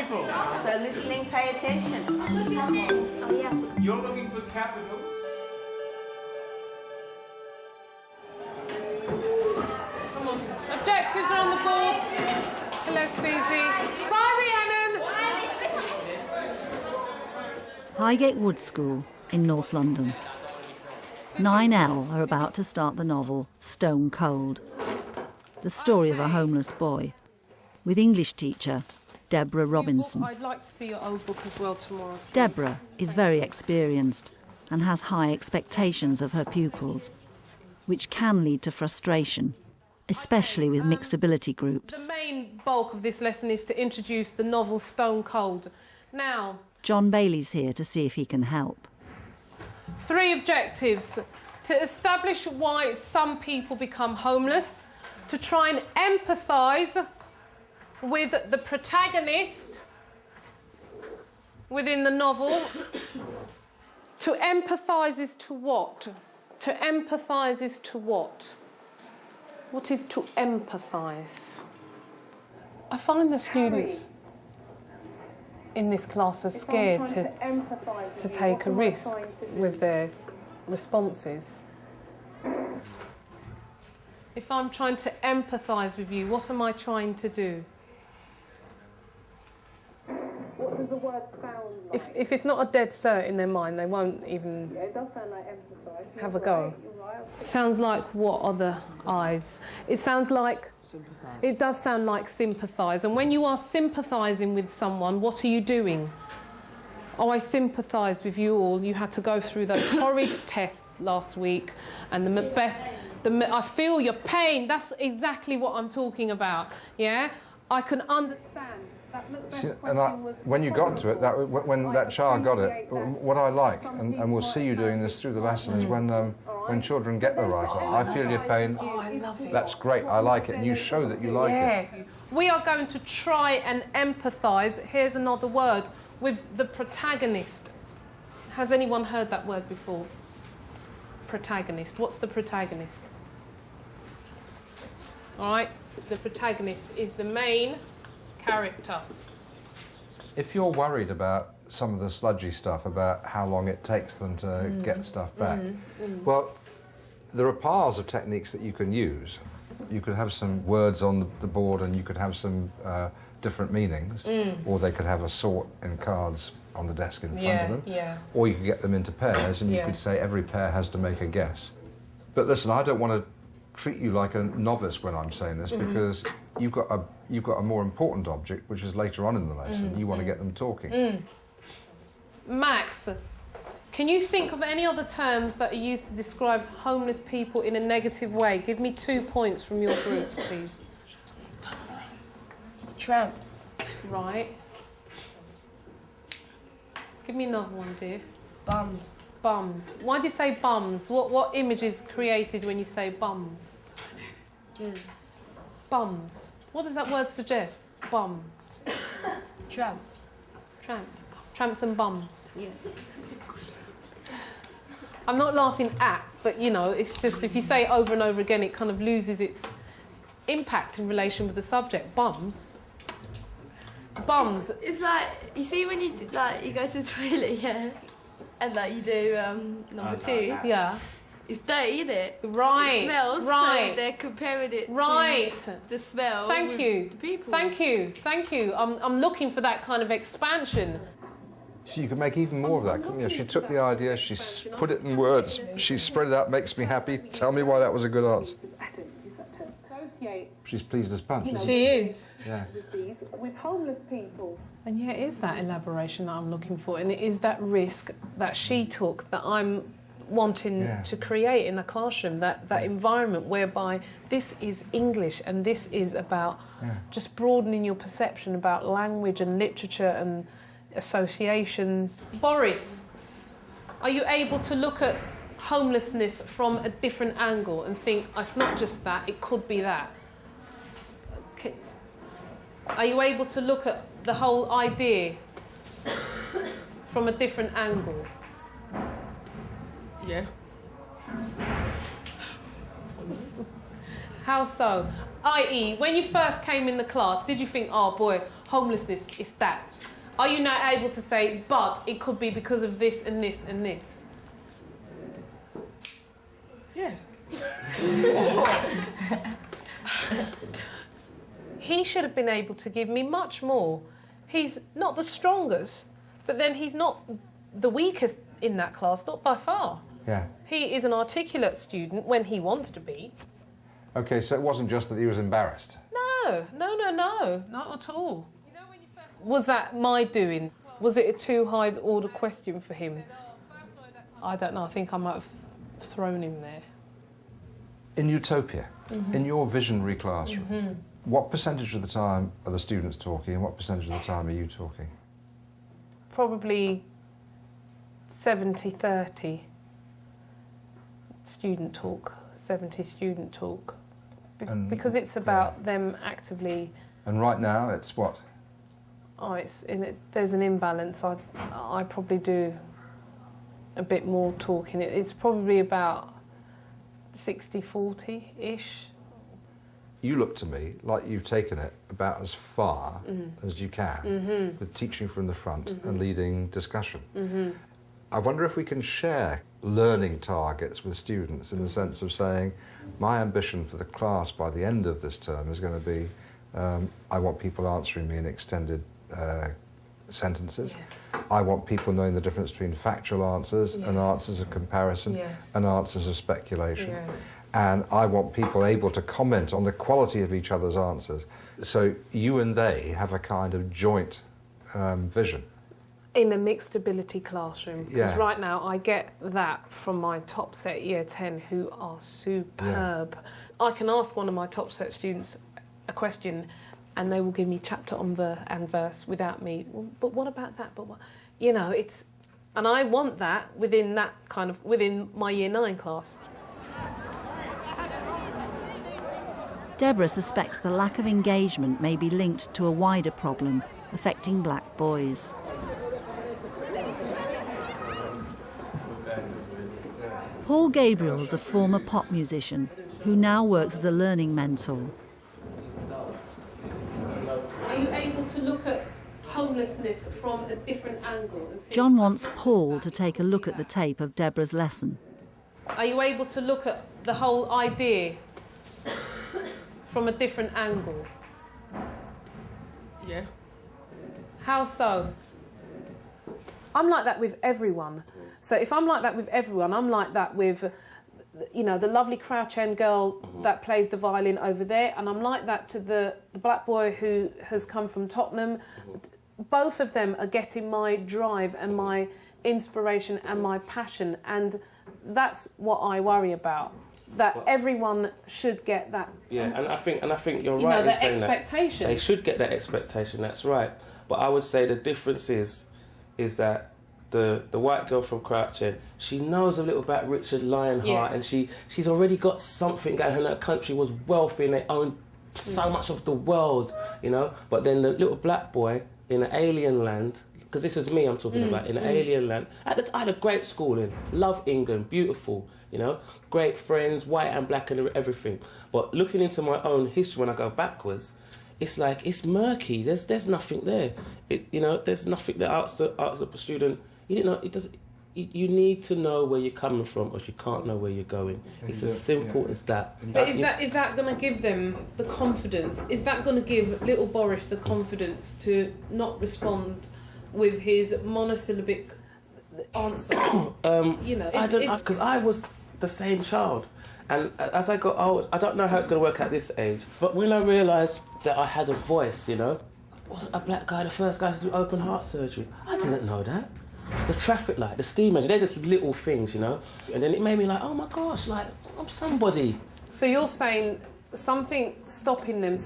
people. So listening, pay attention. Oh, yeah. You're looking for capitals. Come on. Objectives are on the board. Hello, Susie. Bye, Rhiannon. Highgate Wood School in North London. 9L are about to start the novel Stone Cold, the story of a homeless boy, with English teacher Deborah Robinson. I'd like to see your old book as well tomorrow. Please. Deborah is very experienced and has high expectations of her pupils, which can lead to frustration, especially with mixed ability groups. The main bulk of this lesson is to introduce the novel Stone Cold. Now, John Bailey's here to see if he can help. 3 objectives: to establish why some people become homeless, to try and empathise with the protagonist within the novel. To empathise is to what? To empathise is to what? What is to empathise? I find the students in this class are scared to take a risk with their responses. If I'm trying to empathise with you, what am I trying to do? What does the word sound like? If it's not a dead cert in their mind, they won't even Yeah, it does sound like empathise. have a go. Sounds like what are the eyes? It sounds like... It does sound like sympathise. And when you are sympathising with someone, what are you doing? Oh, I sympathise with you all. You had to go through those horrid tests last week. And the Macbeth... I feel your pain. That's exactly what I'm talking about. Yeah? I can understand. See, and when you got to it, when that child got it, what I like, and we'll see you doing this through the lesson, is when children get the right answer. I feel your pain. Oh, I love it. That's great. I like it, and you show that you like it. We are going to try and empathise. Here's another word, with the protagonist. Has anyone heard that word before? Protagonist. What's the protagonist? All right. The protagonist is the main character. If you're worried about some of the sludgy stuff, about how long it takes them to get stuff back, well, there are piles of techniques that you can use. You could have some words on the board and you could have some different meanings, or they could have a sort in cards on the desk in front of them, or you could get them into pairs and you could say every pair has to make a guess. But listen, I don't want to treat you like a novice when I'm saying this, because you've got a more important object, which is later on in the lesson. You want to get them talking. Max, can you think of any other terms that are used to describe homeless people in a negative way? Give me 2 points from your group, please. Tramps. Right. Give me another one, dear. Bums. Bums. Why do you say bums? What image is created when you say bums? Just... Bums. What does that word suggest? Bum. Tramps. Tramps. Tramps and bums. Yeah. I'm not laughing at, but, you know, it's just if you say it over and over again, it kind of loses its impact in relation with the subject. Bums. Bums. It's like, you see when you go to the toilet, yeah? And you do number 2. Yeah. It's dirty, isn't it? Right. It smells. Right. So they're comparing it to the smell. Thank you. With the people. Thank you. Thank you. I'm looking for that kind of expansion. So you can make even more of that, couldn't you? She took the idea, she put it in words, she spread it out, makes me happy. Tell me why that was a good answer. She's pleased as punch. Isn't She is. Yeah. With homeless people. And yeah, it is that elaboration that I'm looking for, and it is that risk that she took that I'm wanting to create in the classroom, that environment whereby this is English and this is about just broadening your perception about language and literature and associations. Boris, are you able to look at homelessness from a different angle and think, it's not just that, it could be that? Are you able to look at the whole idea from a different angle? Yeah. How so? I.e., when you first came in the class, did you think, oh boy, homelessness is that? Are you now able to say, but it could be because of this and this and this? Yeah. He should have been able to give me much more. He's not the strongest, but then he's not the weakest in that class, not by far. Yeah. He is an articulate student when he wants to be. OK, so it wasn't just that he was embarrassed? No, not at all. Was that my doing? Was it a too high order question for him? I don't know, I think I might have thrown him there. In Utopia, in your visionary classroom, what percentage of the time are the students talking and what percentage of the time are you talking? Probably 70-30 student talk, 70 student talk. Because it's about them actively... And right now, it's what? Oh, there's an imbalance. I probably do a bit more talking. It's probably about 60-40-ish. You look to me like you've taken it about as far as you can with teaching from the front and leading discussion. I wonder if we can share learning targets with students in the sense of saying, my ambition for the class by the end of this term is going to be, I want people answering me in extended sentences. Yes. I want people knowing the difference between factual answers and answers of comparison and answers of speculation. Yeah. And I want people able to comment on the quality of each other's answers. So you and they have a kind of joint vision. In a mixed ability classroom. Because Yeah. right now I get that from my top set Year 10 who are superb. I can ask one of my top set students a question and they will give me chapter and verse without me. Well, but what about that? But what? You know, it's... And I want that within my Year 9 class. Deborah suspects the lack of engagement may be linked to a wider problem affecting black boys. Paul Gabriel is a former pop musician who now works as a learning mentor. Are you able to look at homelessness from a different angle? John wants Paul to take a look at the tape of Deborah's lesson. Are you able to look at the whole idea from a different angle? Yeah. How so? I'm like that with everyone. So if I'm like that with everyone, I'm like that with, you know, the lovely Crouch End girl that plays the violin over there, and I'm like that to the black boy who has come from Tottenham. Both of them are getting my drive and my inspiration and my passion, and that's what I worry about. That everyone should get that. Yeah, and I think you're you right know, in saying expectation. that. They should get that expectation. That's right. But I would say the difference is that the white girl from Crouch End, she knows a little about Richard Lionheart, and she's already got something going. Her country was wealthy and they owned so much of the world, you know. But then the little black boy in an alien land, because this is me I'm talking about, in an alien land. I had a great schooling, love England, beautiful, you know, great friends, white and black and everything. But looking into my own history when I go backwards, it's like, it's murky. There's nothing there. You know, there's nothing that asks the student. You know, it does. You need to know where you're coming from, or you can't know where you're going. It's as simple as that. But is that going to give them the confidence? Is that going to give little Boris the confidence to not respond with his monosyllabic answer? You know, I don't know, because I was the same child. And as I got old, I don't know how it's going to work at this age, but when I realised that I had a voice, you know, was a black guy the first guy to do open heart surgery? I didn't know that. The traffic light, the steam engine, they're just little things, you know? And then it made me like, oh my gosh, like, I'm somebody. So you're saying something stopping them,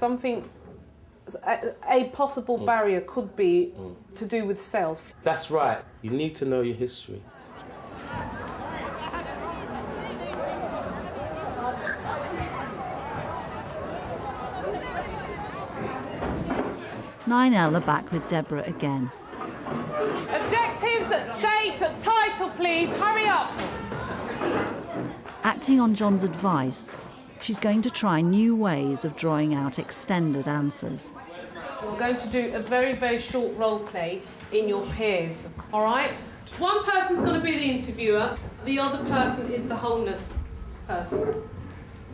a possible barrier could be to do with self? That's right. You need to know your history. Nine L are back with Deborah again. Objectives, date, title, please. Hurry up. Acting on John's advice, she's going to try new ways of drawing out extended answers. We're going to do a very, very short role play in your pairs, all right? One person's going to be the interviewer, the other person is the homeless person.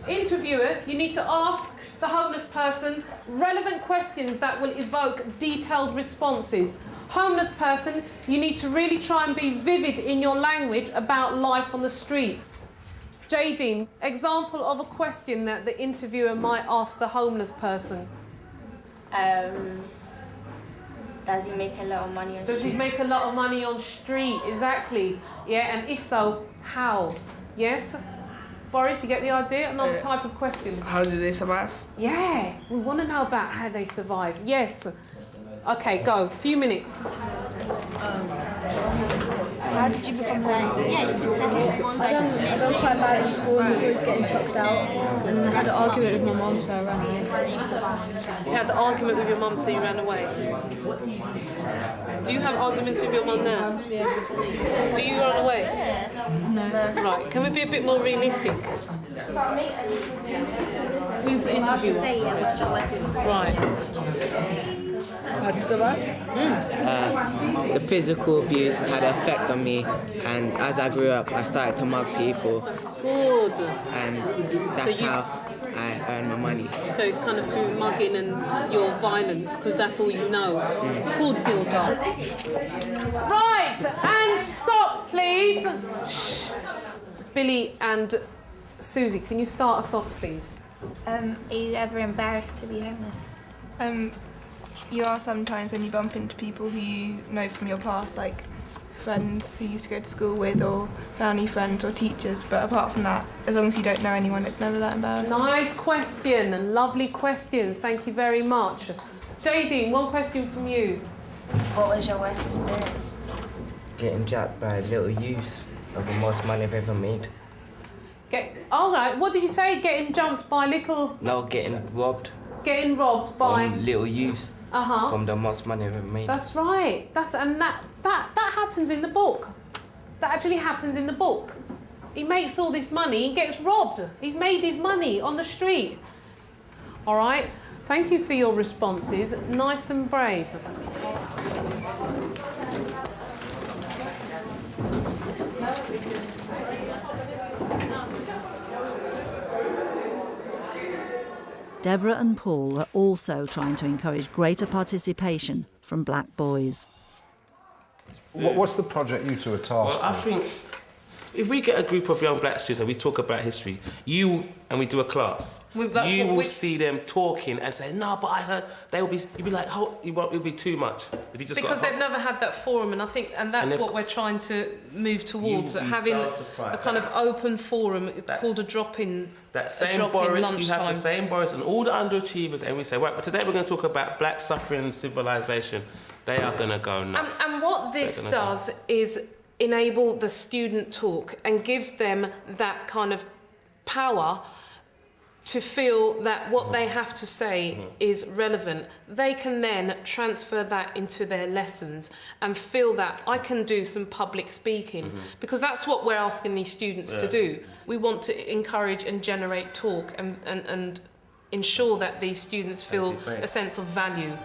Interviewer, you need to ask the homeless person relevant questions that will evoke detailed responses. Homeless person, you need to really try and be vivid in your language about life on the streets. Jadine, example of a question that the interviewer might ask the homeless person. Does he make a lot of money on street? Does he make a lot of money on street? Exactly. Yeah, and if so, how? Yes? Boris, you get the idea? Another type of question. How do they survive? Yeah, we want to know about how they survive. Yes. Okay, go. Few minutes. How did you become homeless? Yeah, you can say I done quite bad in school and was always getting chucked out. And I had an argument with my mum, so I ran away. You had the argument with your mum, so you ran away. Do you have arguments with your mum now? Yeah. Do you run away? No. Right, can we be a bit more realistic? Who's the interviewer? Right. How to survive? The physical abuse had an effect on me, and as I grew up, I started to mug people. That's good. And that's how I earn my money. So it's kind of through mugging and your violence, because that's all you know. Good deal done. Right, and stop, please. Shh. Billy and Susie, can you start us off, please? Are you ever embarrassed to be homeless? You are sometimes when you bump into people who you know from your past, like friends who you used to go to school with, or family friends or teachers, but apart from that, as long as you don't know anyone, it's never that embarrassing. Nice question, a lovely question, thank you very much. Jadine, one question from you. What was your worst experience? Getting jacked by little youths of the most money I've ever made. All right, what did you say? Getting jumped by little... No, getting robbed. Getting robbed by... little youths from the most money I've ever made. That's right. That happens in the book. That actually happens in the book. He makes all this money, he gets robbed. He's made his money on the street. All right. Thank you for your responses. Nice and brave. Deborah and Paul are also trying to encourage greater participation from black boys. What's the project you two are tasked with? Well, I think if we get a group of young black students and we talk about history, and we do a class, you will see them talking and say, no, but I heard, you'll be like, it'll be too much. If you just because they've never had that forum, and that's what we're trying to move towards, having a kind of open forum called a drop-in. That same Boris, you have the same Boris and all the underachievers, and we say, right, but today we're going to talk about black suffering and civilization. They are going to go nuts. And what this does is enable the student talk and gives them that kind of power to feel that what they have to say is relevant. They can then transfer that into their lessons and feel that I can do some public speaking, because that's what we're asking these students to do. We want to encourage and generate talk and ensure that these students feel a sense of value.